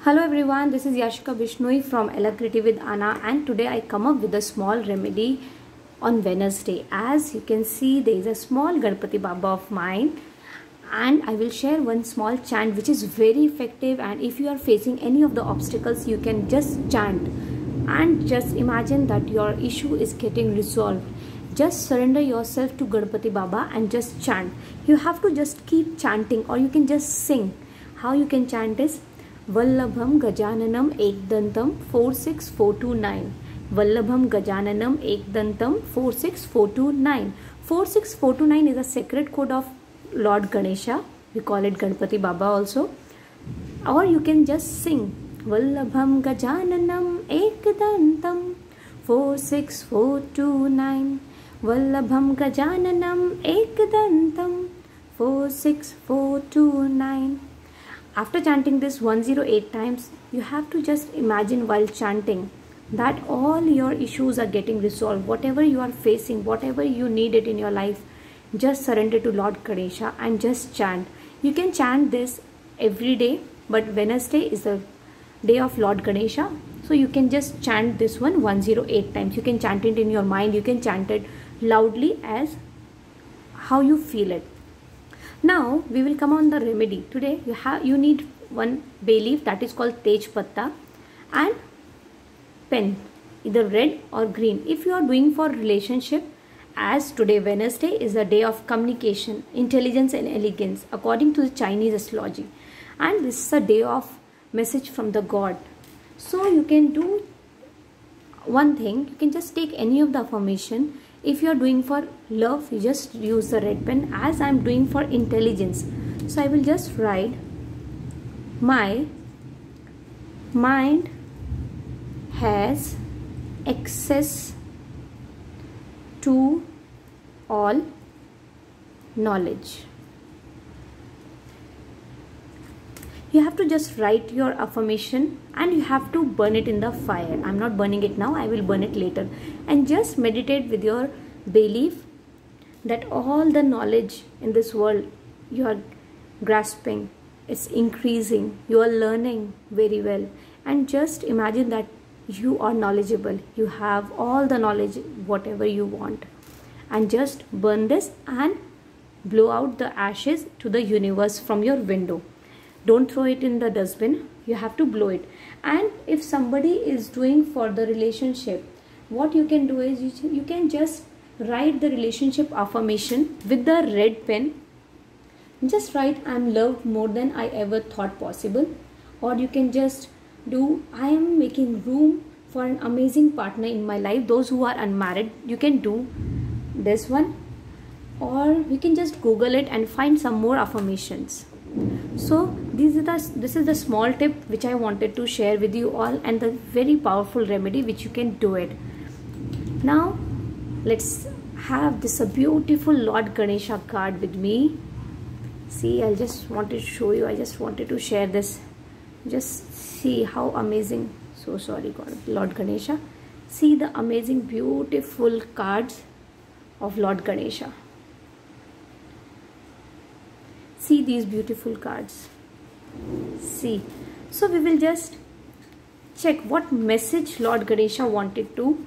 Hello everyone, this is Yashika Bishnoi from Alacrity with Anna, and today I come up with a small remedy on Wednesday. As you can see, there is a small Ganpati Baba of mine, and I will share one small chant which is very effective. And if you are facing any of the obstacles, you can just chant and just imagine that your issue is getting resolved. Just surrender yourself to Ganpati Baba and just chant. You have to just keep chanting, or you can just sing. How you can chant is Vallabham Gajananam Ekdantam 46429. Vallabham Gajananam Ekdantam 46429. 46429 is a sacred code of Lord Ganesha. We call it Ganpati Baba also. Or you can just sing Vallabham Gajananam Ekdantam 46429. Vallabham Gajananam Ekdantam 46429. After chanting this 108 times, you have to just imagine while chanting that all your issues are getting resolved. Whatever you are facing, whatever you need it in your life, just surrender to Lord Ganesha and just chant. You can chant this every day, but Wednesday is the day of Lord Ganesha. So you can just chant this one 108 times. You can chant it in your mind. You can chant it loudly as how you feel it. Now we will come on the remedy. Today you need one bay leaf, that is called Tej Patta, and pen, either red or green. If you are doing for relationship, as today Wednesday is a day of communication, intelligence and elegance according to the Chinese astrology, and this is a day of message from the God. So you can do one thing. You can just take any of the affirmation. If you are doing for love, you just use the red pen. As I am doing for intelligence, so I will just write, my mind has access to all knowledge. You have to just write your affirmation and you have to burn it in the fire. I'm not burning it now, I will burn it later. And just meditate with your belief that all the knowledge in this world you are grasping, it's increasing, you are learning very well. And just imagine that you are knowledgeable, you have all the knowledge, whatever you want. And just burn this and blow out the ashes to the universe from your window. Don't throw it in the dustbin, you have to blow it. And if somebody is doing for the relationship, what you can do is you can just write the relationship affirmation with the red pen. Just write, I am loved more than I ever thought possible. Or you can just do, I am making room for an amazing partner in my life. Those who are unmarried, you can do this one. Or you can just Google it and find some more affirmations. So this is the small tip which I wanted to share with you all, and the very powerful remedy which you can do it. Now let's have this a beautiful Lord Ganesha card with me. See, I just wanted to show you, I just wanted to share this. Just see how amazing. So sorry, God, Lord Ganesha. See the amazing beautiful cards of Lord Ganesha. See these beautiful cards. See, so we will just check what message Lord Ganesha wanted to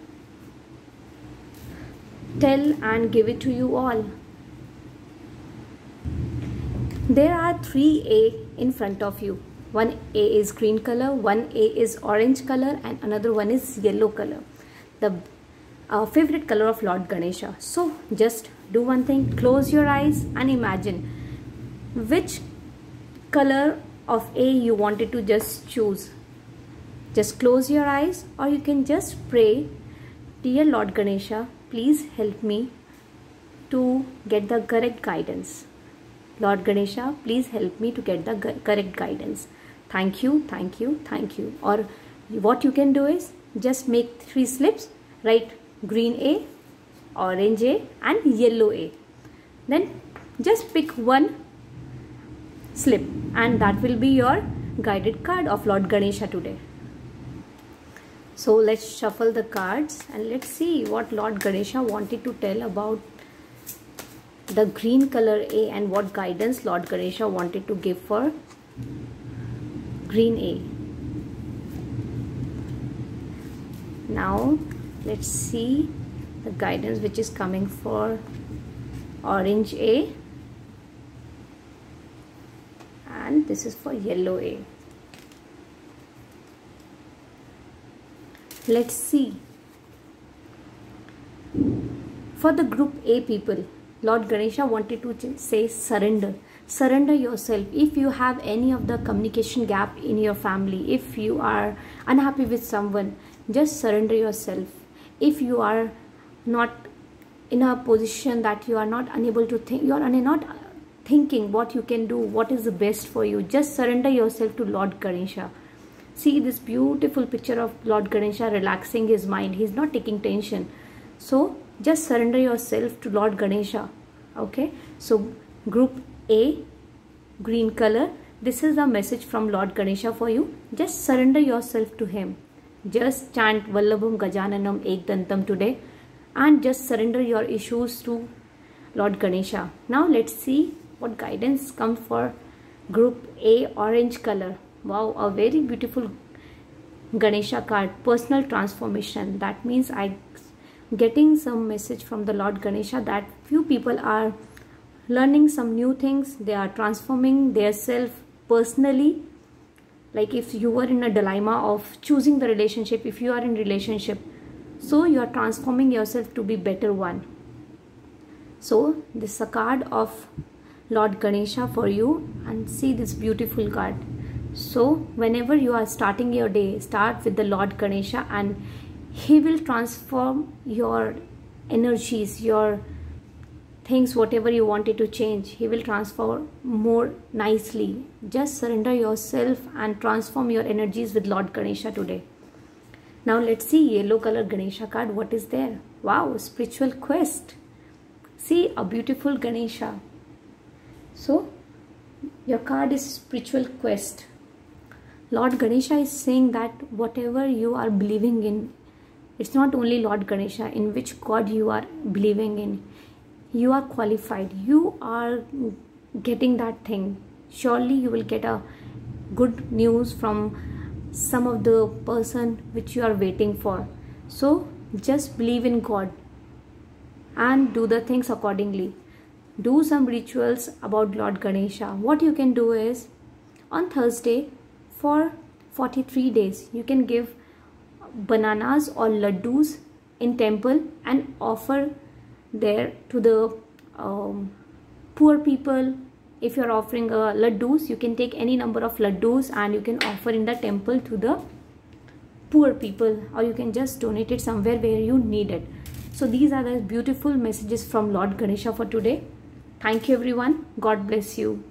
tell and give it to you all. There are 3 A in front of you. One A is green color, one A is orange color, and another one is yellow color, the favorite color of Lord Ganesha. So just do one thing, close your eyes and imagine which color of A you wanted to just choose. Just close your eyes, or you can just pray, dear Lord Ganesha, please help me to get the correct guidance. Lord Ganesha, please help me to get the correct guidance. Thank you, thank you, thank you. Or what you can do is just make 3 slips, write green A, orange A and yellow A. Then just pick one slip, and that will be your guided card of Lord Ganesha today. So let's shuffle the cards and let's see what Lord Ganesha wanted to tell about the green color A and what guidance Lord Ganesha wanted to give for green A. Now let's see the guidance which is coming for orange A, and this is for yellow A. Let's see. For the group A people, Lord Ganesha wanted to say surrender. Surrender yourself. If you have any of the communication gap in your family, if you are unhappy with someone, just surrender yourself. If you are not in a position that you are not unable to think, you are not thinking what you can do, what is the best for you, just surrender yourself to Lord Ganesha. See this beautiful picture of Lord Ganesha relaxing his mind. He's not taking tension. So just surrender yourself to Lord Ganesha. Okay, so group A, green color, this is a message from Lord Ganesha for you. Just surrender yourself to him. Just chant Vallabham Gajananam Ekdantam today and just surrender your issues to Lord Ganesha. Now let's see what guidance comes for group A, orange color. Wow, a very beautiful Ganesha card, personal transformation. That means I getting some message from the Lord Ganesha that few people are learning some new things. They are transforming their self personally. Like if you were in a dilemma of choosing the relationship, if you are in relationship, so you are transforming yourself to be better one. So this is a card of Lord Ganesha for you, and see this beautiful card. So whenever you are starting your day, start with the Lord Ganesha and he will transform your energies, your things, whatever you wanted to change, he will transform more nicely. Just surrender yourself and transform your energies with Lord Ganesha today. Now let's see yellow color Ganesha card. What is there? Wow, spiritual quest. See a beautiful Ganesha. So your card is spiritual quest. Lord Ganesha is saying that whatever you are believing in, it's not only Lord Ganesha, in which God you are believing in, you are qualified, you are getting that thing. Surely you will get a good news from some of the person which you are waiting for. So just believe in God and do the things accordingly. Do some rituals about Lord Ganesha. What you can do is, on Thursday for 43 days, you can give bananas or laddus in temple and offer there to the poor people. If you are offering laddus, you can take any number of laddus and you can offer in the temple to the poor people, or you can just donate it somewhere where you need it. So these are the beautiful messages from Lord Ganesha for today. Thank you everyone. God bless you.